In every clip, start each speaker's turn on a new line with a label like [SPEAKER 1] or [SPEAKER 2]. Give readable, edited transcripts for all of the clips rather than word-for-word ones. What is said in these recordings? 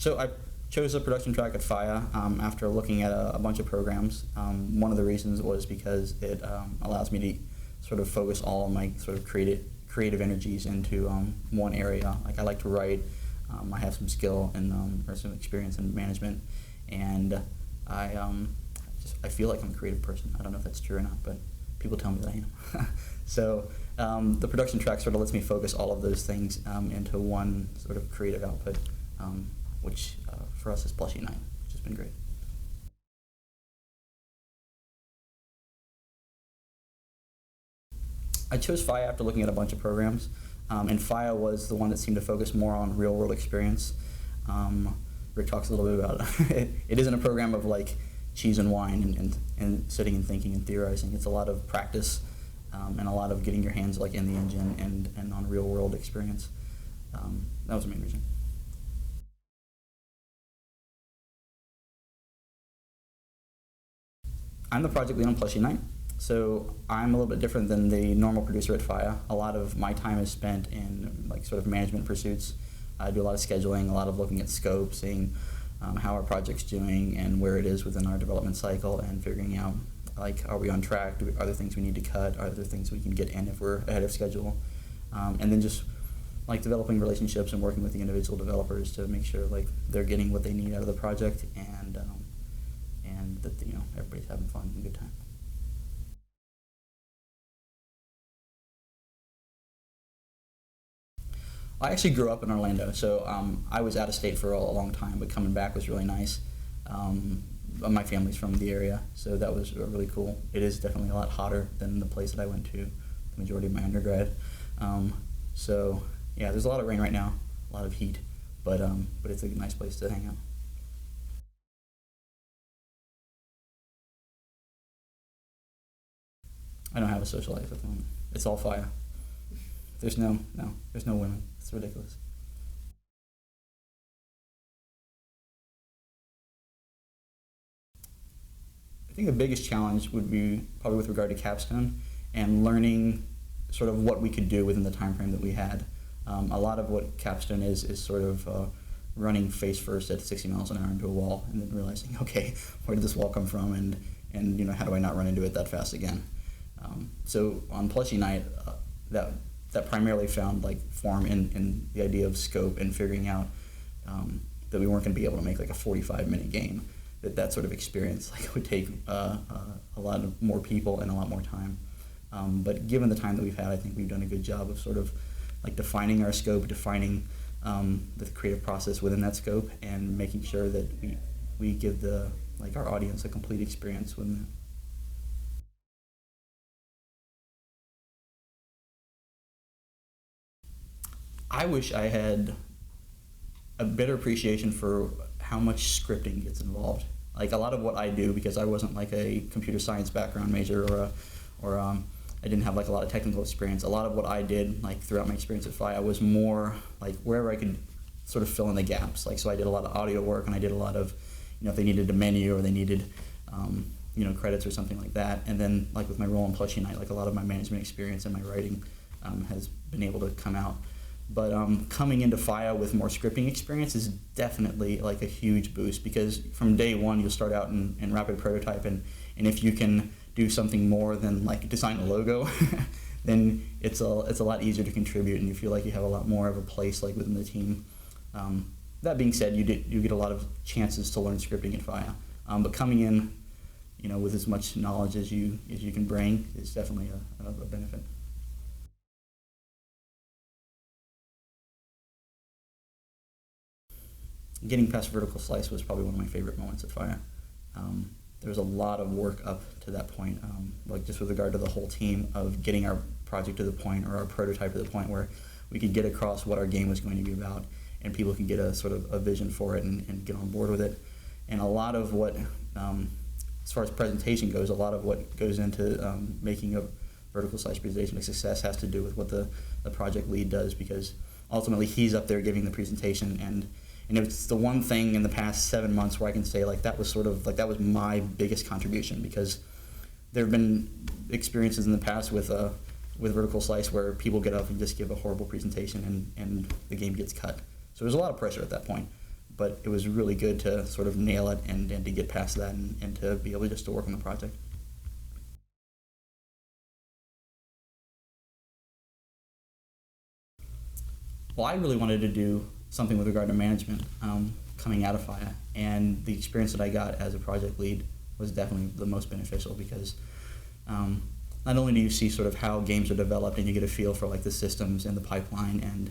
[SPEAKER 1] So I chose the production track at FIEA after looking at a bunch of programs. One of the reasons was because it allows me to sort of focus all of my sort of creative energies into one area. Like I like to write. I have some skill and or some experience in management, and I feel like I'm a creative person. I don't know if that's true or not, but people tell me that I am. So the production track sort of lets me focus all of those things into one sort of creative output, which for us is Plushy Night, which has been great. I chose FIEA after looking at a bunch of programs, and FIEA was the one that seemed to focus more on real-world experience. Rick talks a little bit about it. It isn't a program of like cheese and wine and sitting and thinking and theorizing. It's a lot of practice and a lot of getting your hands like in the engine and on real-world experience. That was the main reason. I'm the project lead on Plushy Night. So I'm a little bit different than the normal producer at FIEA. A lot of my time is spent in like sort of management pursuits. I do a lot of scheduling, a lot of looking at scope, seeing how our project's doing and where it is within our development cycle, and figuring out like, are we on track? Are there things we need to cut? Are there things we can get in if we're ahead of schedule? And then just like developing relationships and working with the individual developers to make sure like they're getting what they need out of the project, and that everybody's having fun and a good time. I actually grew up in Orlando, so I was out of state for a long time, but coming back was really nice. My family's from the area, so that was really cool. It is definitely a lot hotter than the place that I went to the majority of my undergrad. So yeah, there's a lot of rain right now, a lot of heat, but it's a nice place to hang out. I don't have a social life at the moment. It's all FIEA. There's there's no women. It's ridiculous. I think the biggest challenge would be probably with regard to capstone and learning sort of what we could do within the time frame that we had. A lot of what capstone is sort of running face first at 60 miles an hour into a wall, and then realizing, okay, where did this wall come from, and how do I not run into it that fast again? So on Plushy Night, that primarily found like form in the idea of scope and figuring out that we weren't going to be able to make like a 45-minute game. That sort of experience like would take a lot of more people and a lot more time. But given the time that we've had, I think we've done a good job of sort of like defining our scope, defining the creative process within that scope, and making sure that we give our audience a complete experience within that. I wish I had a better appreciation for how much scripting gets involved. Like a lot of what I do, because I wasn't like a computer science background major or I didn't have like a lot of technical experience. A lot of what I did like throughout my experience at FIEA was more like wherever I could sort of fill in the gaps. Like so I did a lot of audio work, and I did a lot of if they needed a menu or they needed credits or something like that. And then like with my role in Plushy Night, like a lot of my management experience and my writing has been able to come out. But coming into FIEA with more scripting experience is definitely like a huge boost, because from day one you'll start out in rapid prototype, and if you can do something more than like design a logo, then it's a lot easier to contribute, and you feel like you have a lot more of a place like within the team. That being said, you get a lot of chances to learn scripting at FIEA, but coming in with as much knowledge as you can bring is definitely a benefit. Getting past vertical slice was probably one of my favorite moments at FIEA. There was a lot of work up to that point, like just with regard to the whole team of getting our project to the point, or our prototype to the point where we could get across what our game was going to be about, and people can get a sort of a vision for it and get on board with it. And a lot of what, as far as presentation goes, a lot of what goes into making a vertical slice presentation a success has to do with what the project lead does, because ultimately he's up there giving the presentation, and it's the one thing in the past 7 months where I can say like that was my biggest contribution, because there have been experiences in the past with vertical slice where people get up and just give a horrible presentation and the game gets cut. So there's a lot of pressure at that point. but it was really good to sort of nail it and to get past that and to be able just to work on the project. Well, I really wanted to do something with regard to management coming out of FIEA, and the experience that I got as a project lead was definitely the most beneficial because not only do you see sort of how games are developed and you get a feel for like the systems and the pipeline and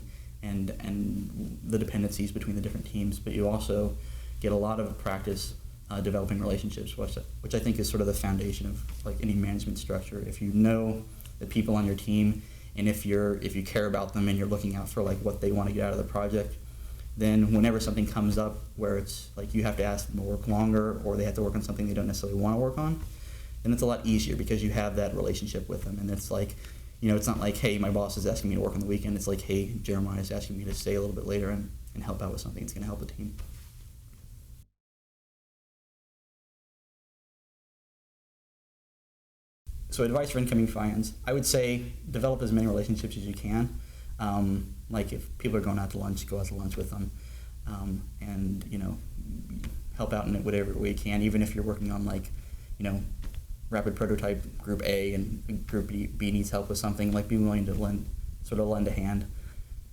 [SPEAKER 1] the dependencies between the different teams, but you also get a lot of practice developing relationships, which I think is sort of the foundation of like any management structure. If you know the people on your team, and if you care about them and you're looking out for like what they want to get out of the project, then whenever something comes up where it's like you have to ask them to work longer or they have to work on something they don't necessarily want to work on, then it's a lot easier because you have that relationship with them. And it's like, it's not like, hey, my boss is asking me to work on the weekend. It's like, hey, Jeremiah is asking me to stay a little bit later and help out with something that's going to help the team. So advice for incoming FIANs, I would say develop as many relationships as you can. Like if people are going out to lunch, go out to lunch with them, and help out in whatever way you can. Even if you're working on like, rapid prototype group A and group B needs help with something, like be willing to lend a hand.